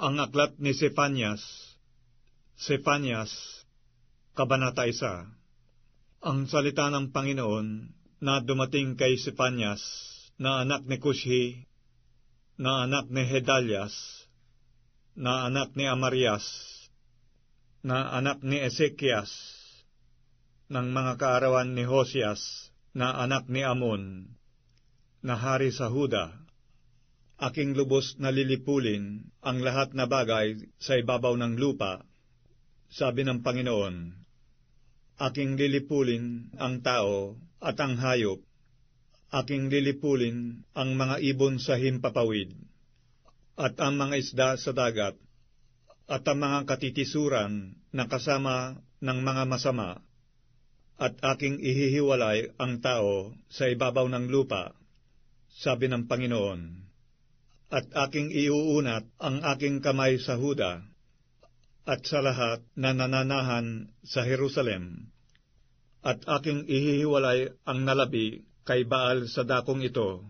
Ang aklat ni Sefanyas, Kabanata 1. Ang salita ng Panginoon na dumating kay Sefanyas, na anak ni Cushi, na anak ni Hedalias, na anak ni Amarias, na anak ni Ezekias, ng mga kaarawan ni Hosias, na anak ni Amon, na hari sa Huda. Aking lubos na lilipulin ang lahat na bagay sa ibabaw ng lupa, sabi ng Panginoon. Aking lilipulin ang tao at ang hayop. Aking lilipulin ang mga ibon sa himpapawid, at ang mga isda sa dagat, at ang mga katitisuran na kasama ng mga masama. At aking ihihiwalay ang tao sa ibabaw ng lupa, sabi ng Panginoon. At aking iuunat ang aking kamay sa Huda, at sa lahat na nananahan sa Jerusalem. At aking ihihiwalay ang nalabi kay Baal sa dakong ito,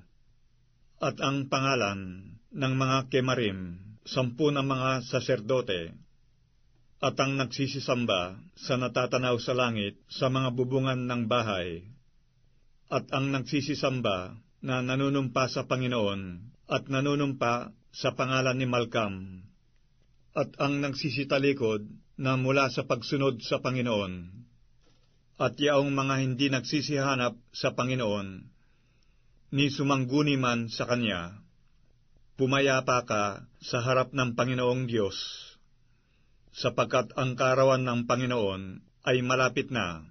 at ang pangalan ng mga kemarim, 10 na mga saserdote, at ang nagsisisamba sa natatanaw sa langit sa mga bubungan ng bahay, at ang nagsisisamba na nanunumpa sa Panginoon, at nanunumpa sa pangalan ni Malkam, at ang nagsisitalikod na mula sa pagsunod sa Panginoon, at yaong mga hindi nagsisihanap sa Panginoon, ni sumangguni man sa Kanya. Pumayapa ka sa harap ng Panginoong Diyos, sapagkat ang kaarawan ng Panginoon ay malapit na,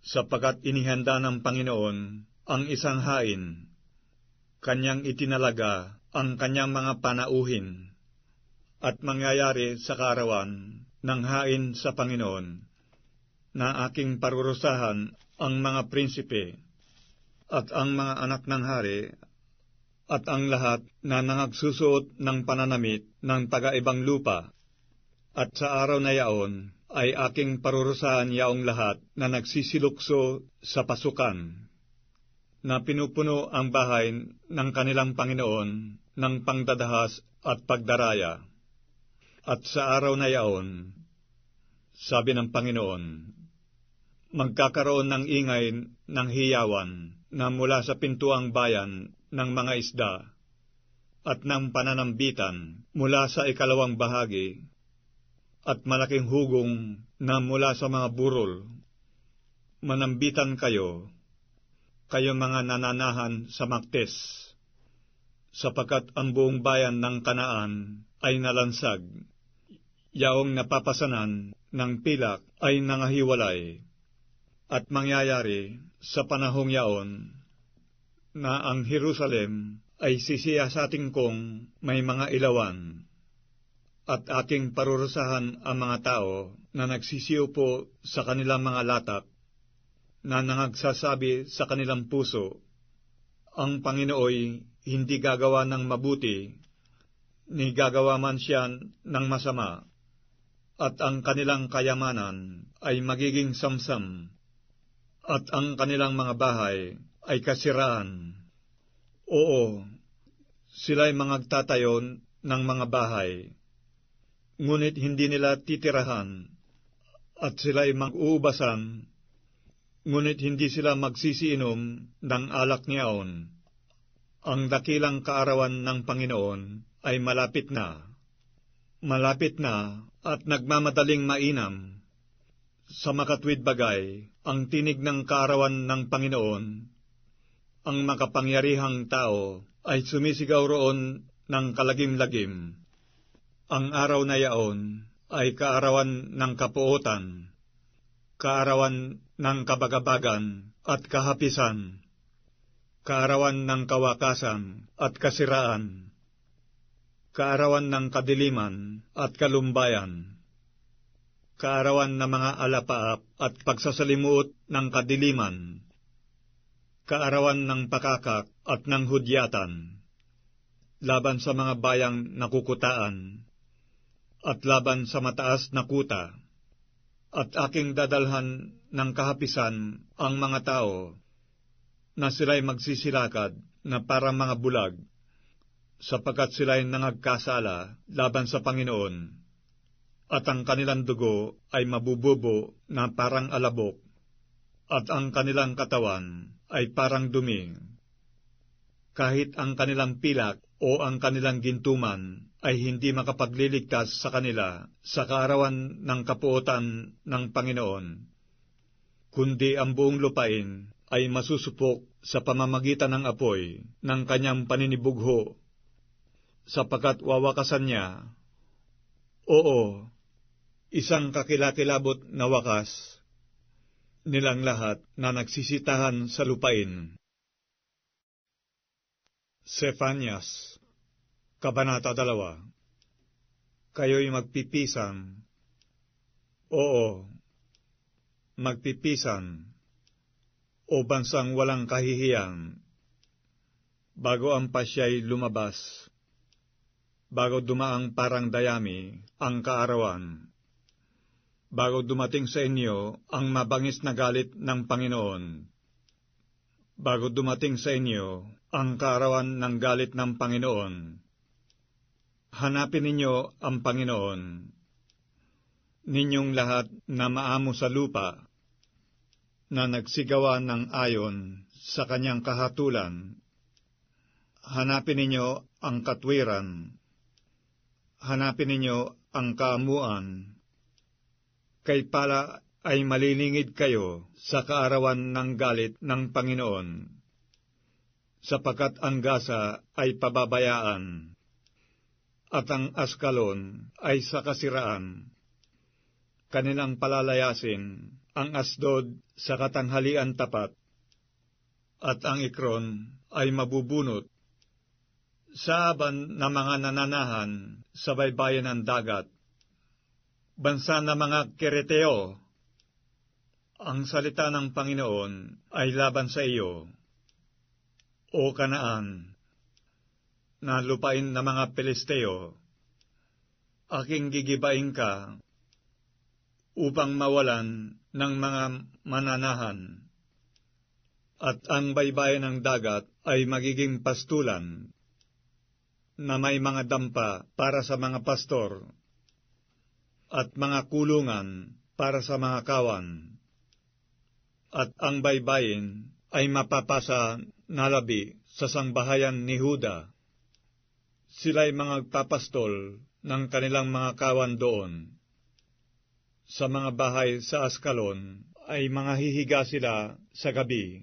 sapagkat inihanda ng Panginoon ang isang hain. Kanyang itinalaga ang kanyang mga panauhin, at mangyayari sa kaarawan ng hain sa Panginoon, na aking parurusahan ang mga prinsipe, at ang mga anak ng hari, at ang lahat na nangagsusuot ng pananamit ng taga-ibang lupa. At sa araw na yaon ay aking parurusahan yaong lahat na nagsisilukso sa pasukan, na pinupuno ang bahay ng kanilang Panginoon ng pangdadahas at pagdaraya. At sa araw na yaon, sabi ng Panginoon, magkakaroon ng ingay ng hiyawan na mula sa pintuang bayan ng mga isda, at ng pananambitan mula sa ikalawang bahagi, at malaking hugong na mula sa mga burol. Manambitan kayo mga nananahan sa Maktes, sapagkat ang buong bayan ng Kanaan ay nalansag. Yaong napapasanan ng pilak ay nangahiwalay. At mangyayari sa panahong yaon na ang Jerusalem ay sisiyasatin kong may mga ilawan, at aking parurusahan ang mga tao na nagsisiupo sa kanilang mga latak, na nangagsasabi sa kanilang puso, ang Panginooy hindi gagawa ng mabuti, ni gagawa man siya ng masama, at ang kanilang kayamanan ay magiging samsam, at ang kanilang mga bahay ay kasiraan. Oo, sila'y mangagtatayo ng mga bahay, ngunit hindi nila titirahan, at sila'y mag-uubasan, ngunit hindi sila magsisiinom ng alak niyaon. Ang dakilang kaarawan ng Panginoon ay malapit na at nagmamadaling mainam. Sa makatwid bagay, ang tinig ng kaarawan ng Panginoon, ang makapangyarihang tao, ay sumisigaw roon ng kalagim-lagim. Ang araw na yaon ay kaarawan ng kapuotan, kaarawan ng kabagabagan at kahapisan, kaarawan ng kawakasan at kasiraan, kaarawan ng kadiliman at kalumbayan, kaarawan ng mga alapaap at pagsasalimuot ng kadiliman, kaarawan ng pakakak at ng hudyatan, laban sa mga bayang nakukutaan, at laban sa mataas na kuta. At aking dadalhan ng kahapisan ang mga tao, na sila'y magsisilakad na parang mga bulag, sapagkat sila'y nangagkasala laban sa Panginoon, at ang kanilang dugo ay mabububo na parang alabok, at ang kanilang katawan ay parang dumi. Kahit ang kanilang pilak o ang kanilang gintuman ay hindi makapagliligtas sa kanila sa kaarawan ng kapuotan ng Panginoon, kundi ang buong lupain ay masusupok sa pamamagitan ng apoy ng kanyang paninibugho, sapagkat wawakasan niya, oo, isang kakilakilabot na wakas nilang lahat na nagsisitahan sa lupain. Sefanyas, Kabanata 2. Kayo'y magpipisan, oo, magpipisan, o bansang walang kahihiyan, bago ang pasya'y lumabas, bago dumaang parang dayami ang kaarawan, bago dumating sa inyo ang mabangis na galit ng Panginoon, bago dumating sa inyo ang kaarawan ng galit ng Panginoon. Hanapin ninyo ang Panginoon, ninyong lahat na maamo sa lupa, na nagsigawa ng ayon sa kanyang kahatulan. Hanapin ninyo ang katwiran, hanapin ninyo ang kaamuan, kay pala ay malilingid kayo sa kaarawan ng galit ng Panginoon, sapagkat ang Gaza ay pababayaan, at ang Askalon ay sa kasiraan. Kanilang palalayasin ang Asdod sa katanghalian tapat, at ang Ekron ay mabubunot. Sa aban na mga nananahan sa baybayin ng dagat, bansa na mga Kereteo, ang salita ng Panginoon ay laban sa iyo, o Kanaan, na lupain na mga Pelisteo. Aking gigibain ka upang mawalan ng mga mananahan, at ang baybayin ng dagat ay magiging pastulan, na may mga dampa para sa mga pastor, at mga kulungan para sa mga kawan, at ang baybayin ay mapapasa na labi sa sangbahayan ni Huda. Sila'y mga papastol ng kanilang mga kawan doon. Sa mga bahay sa Askalon ay mga hihiga sila sa gabi,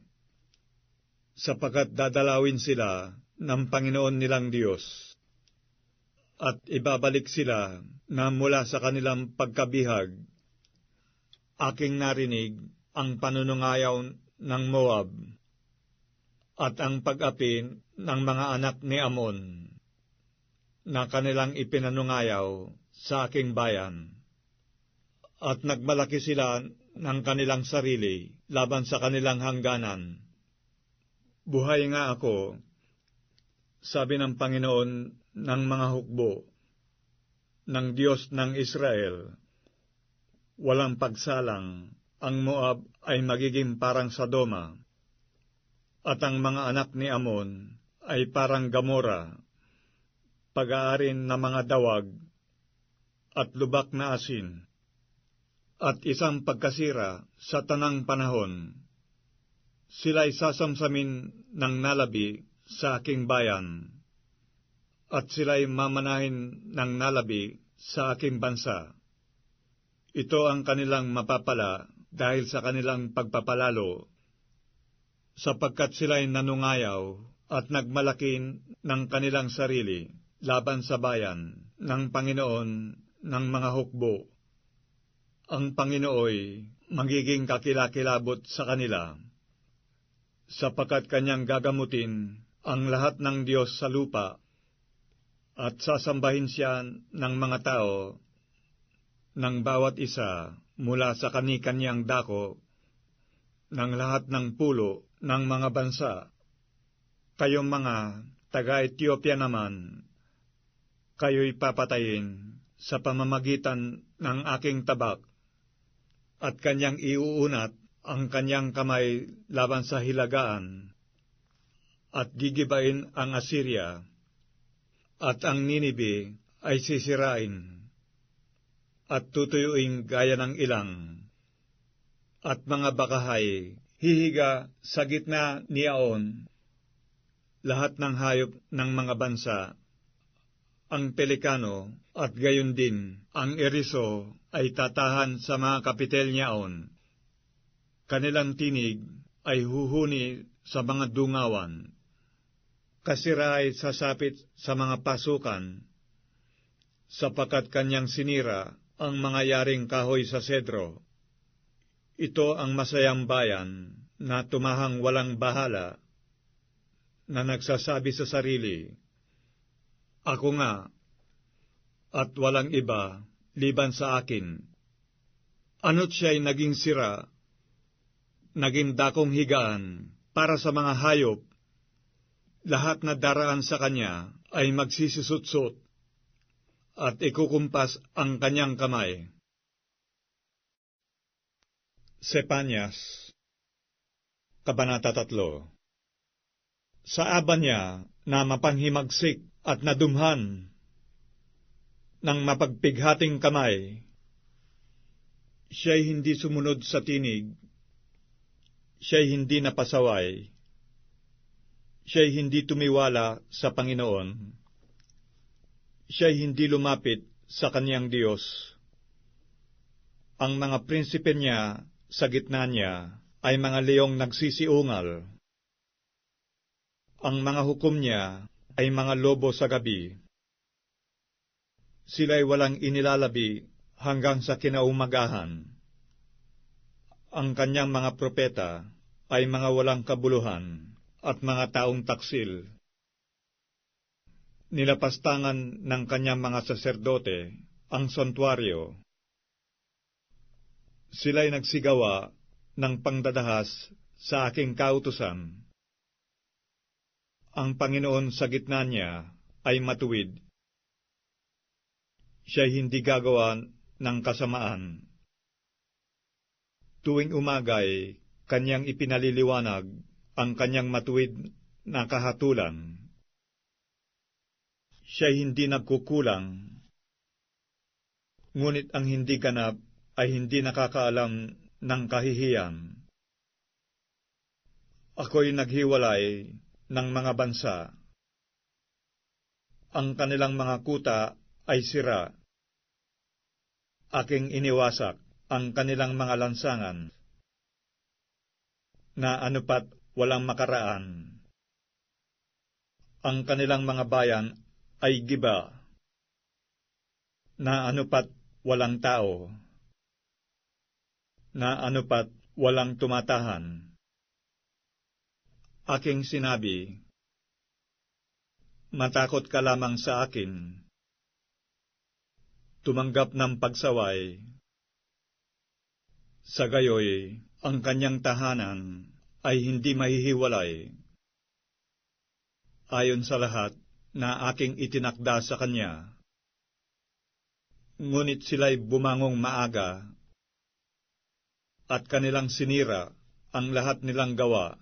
sapagkat dadalawin sila ng Panginoon nilang Diyos, at ibabalik sila na mula sa kanilang pagkabihag. Aking narinig ang panunungayaw ng Moab, at ang pag-api ng mga anak ni Amon, na kanilang ipinanungayaw sa aking bayan. At nagmalaki sila ng kanilang sarili laban sa kanilang hangganan. Buhay nga ako, sabi ng Panginoon ng mga hukbo, ng Diyos ng Israel. Walang pagsalang, ang Moab ay magiging parang Sodoma, at ang mga anak ni Amon ay parang Gamora, pag-aarin na mga dawag at lubak na asin, at isang pagkasira sa tanang panahon. Sila'y sasamsamin ng nalabi sa aking bayan, at sila'y mamanahin ng nalabi sa aking bansa. Ito ang kanilang mapapala dahil sa kanilang pagpapalalo, sapagkat sila'y nanungayaw at nagmalaki ng kanilang sarili laban sa bayan ng Panginoon ng mga hukbo. Ang Panginooy magiging kakilakilabot sa kanila, sapagkat kanyang gagamutin ang lahat ng Diyos sa lupa, at sasambahin siya ng mga tao, ng bawat isa mula sa kani-kanyang dako, ng lahat ng pulo ng mga bansa. Kayong mga taga-Ethiopia naman, kayo'y papatayin sa pamamagitan ng aking tabak, at kanyang iuunat ang kanyang kamay laban sa hilagaan, at gigibain ang Assyria, at ang Ninibe ay sisirain, at tutuyuin gaya ng ilang, at mga bakahay hihiga sa gitna ni Aon, lahat ng hayop ng mga bansa, ang pelikano at gayon din ang eriso ay tatahan sa mga kapitel niyaon. Kanilang tinig ay huhuni sa mga dungawan. Kasira ay sasapit sa mga pasukan, sapagkat kanyang sinira ang mga yaring kahoy sa sedro. Ito ang masayang bayan na tumahang walang bahala, na nagsasabi sa sarili, "Ako nga, at walang iba liban sa akin." Ano't siya'y naging sira, naging dakong higaan para sa mga hayop. Lahat na daraan sa kanya ay magsisisutsot, at ikukumpas ang kanyang kamay. Sepanyas, Kabanata 3. Sa aba niya na mapanghimagsik at nadumhan ng mapagpighating kamay, siya'y hindi sumunod sa tinig, siya'y hindi napasaway, siya'y hindi tumiwala sa Panginoon, siya'y hindi lumapit sa kaniyang Diyos. Ang mga prinsipe niya sa gitna niya ay mga leong nagsisiungal. Ang mga hukom niya ay mga lobo sa gabi. Sila'y walang inilalabi hanggang sa kinaumagahan. Ang kanyang mga propeta ay mga walang kabuluhan at mga taong taksil. Nilapastangan ng kanyang mga saserdote ang santuaryo. Sila'y nagsigawa ng pangdadahas sa aking kautusan. Ang Panginoon sa gitna niya ay matuwid. Siya'y hindi gagawa ng kasamaan. Tuwing umagay, kanyang ipinaliliwanag ang kanyang matuwid na kahatulan. Siya'y hindi nagkukulang, ngunit ang hindi ganap ay hindi nakakaalam ng kahihiyan. Ako'y naghiwalay ng mga bansa. Ang kanilang mga kuta ay sira. Aking iniwasak ang kanilang mga lansangan, na anupat walang makaraan. Ang kanilang mga bayan ay giba, na anupat walang tao, na anupat walang tumatahan. Aking sinabi, "Matakot ka lamang sa akin." Tumanggap ng pagsaway. Sa gayoy, ang kanyang tahanan ay hindi mahihiwalay. Ayon sa lahat na aking itinakda sa kanya. Ngunit sila'y bumangong maaga, at kanilang sinira ang lahat nilang gawa.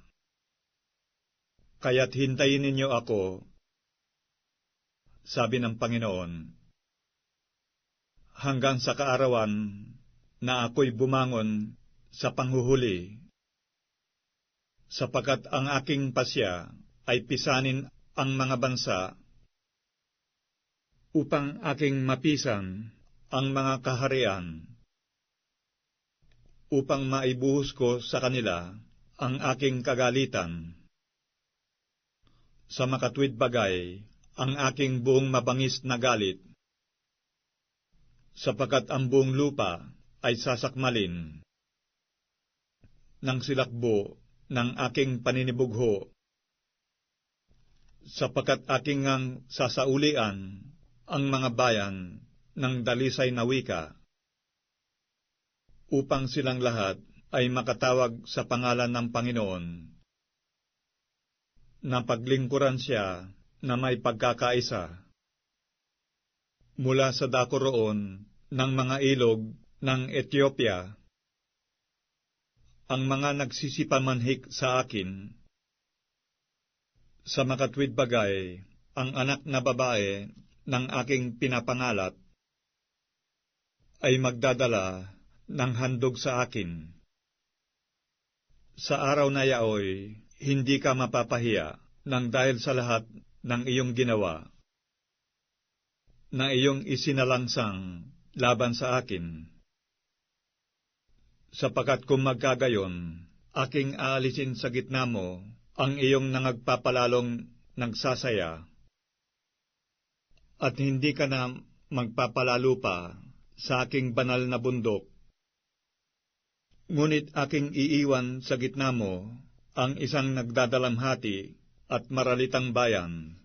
Kaya't hintayin ninyo ako, sabi ng Panginoon, hanggang sa kaarawan na ako'y bumangon sa panghuhuli, sapagkat ang aking pasya ay pisanin ang mga bansa, upang aking mapisan ang mga kaharian, upang maibuhos ko sa kanila ang aking kagalitan. Sa makatwid bagay, ang aking buong mabangis na galit, sapagkat ang buong lupa ay sasakmalin ng silakbo ng aking paninibugho, sapagkat aking ngang sasaulian ang mga bayan ng dalisay na wika, upang silang lahat ay makatawag sa pangalan ng Panginoon, na paglingkuran siya na may pagkakaisa. Mula sa dako roon ng mga ilog ng Ethiopia, ang mga nagsisipamanhik sa akin, sa makatwid bagay ang anak na babae ng aking pinapangalat ay magdadala ng handog sa akin. Sa araw na yaoy, hindi ka mapapahiya nang dahil sa lahat ng iyong ginawa, na iyong isinalangsang laban sa akin. Sapagkat kung magkagayon, aking aalisin sa gitna mo ang iyong nangagpapalalong nagsasaya, at hindi ka na magpapalalo pa sa aking banal na bundok. Ngunit aking iiwan sa gitna mo ang isang nagdadalamhati at maralitang bayan,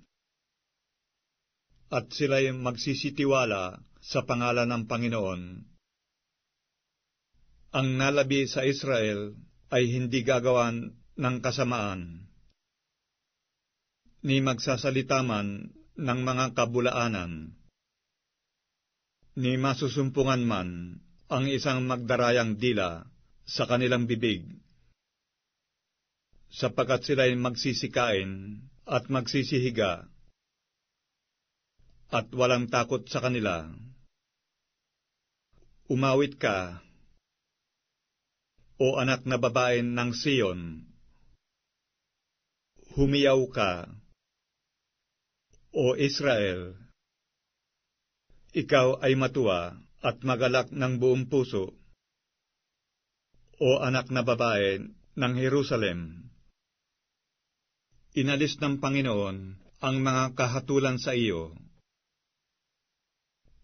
at sila'y magsisitiwala sa pangalan ng Panginoon. Ang nalabi sa Israel ay hindi gagawan ng kasamaan, ni magsasalita man ng mga kabulaanan, ni masusumpungan man ang isang magdarayang dila sa kanilang bibig, sapagkat sila'y magsisikain at magsisihiga, at walang takot sa kanila. Umawit ka, o anak na babae ng Siyon. Humiyaw ka, o Israel. Ikaw ay matuwa at magalak ng buong puso, o anak na babae ng Jerusalem. Inalis ng Panginoon ang mga kahatulan sa iyo.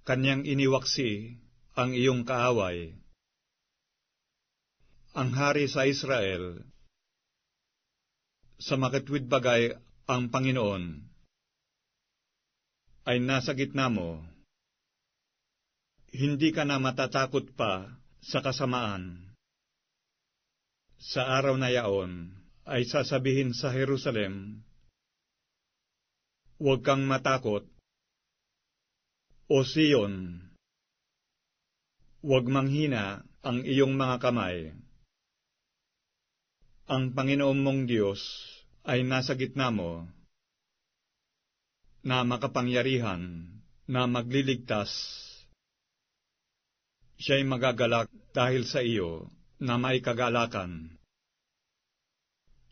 Kanyang iniwaksi ang iyong kaaway. Ang hari sa Israel, sa makitwid bagay ang Panginoon, ay nasa gitna mo. Hindi ka na matatakot pa sa kasamaan. Sa araw na yaon ay sasabihin sa Jerusalem, huwag kang matakot, o Siyon, huwag manghina ang iyong mga kamay. Ang Panginoon mong Diyos ay nasa gitna mo, na makapangyarihan, na magliligtas. Siya'y magagalak dahil sa iyo na may kagalakan.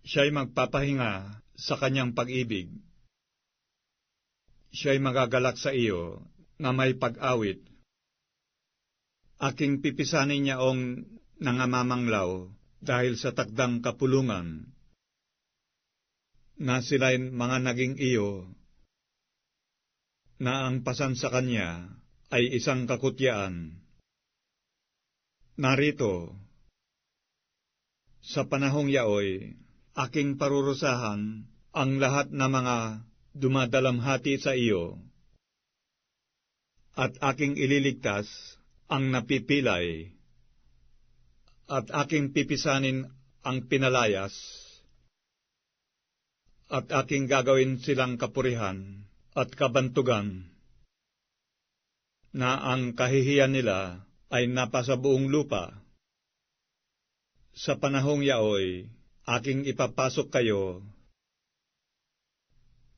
Siya'y magpapahinga sa kanyang pag-ibig. Siya'y magagalak sa iyo na may pag-awit. Aking pipisanin niyaong nangamamanglaw dahil sa takdang kapulungan, na sila'y mga naging iyo, na ang pasan sa kanya ay isang kakutyaan. Narito, sa panahong yaoy, aking parurusahan ang lahat na mga dumadalamhati sa iyo, at aking ililigtas ang napipilay, at aking pipisanin ang pinalayas, at aking gagawin silang kapurihan at kabantugan, na ang kahihiyan nila ay napasa buong lupa. Sa panahong yaoy, aking ipapasok kayo,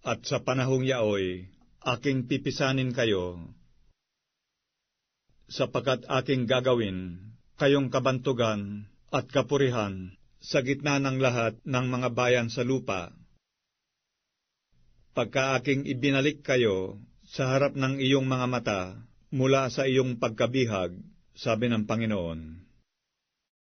at sa panahong yaoy, aking pipisanin kayo, sapagkat aking gagawin kayong kabantugan at kapurihan sa gitna ng lahat ng mga bayan sa lupa. Pagka aking ibinalik kayo sa harap ng iyong mga mata mula sa iyong pagkabihag, sabi ng Panginoon.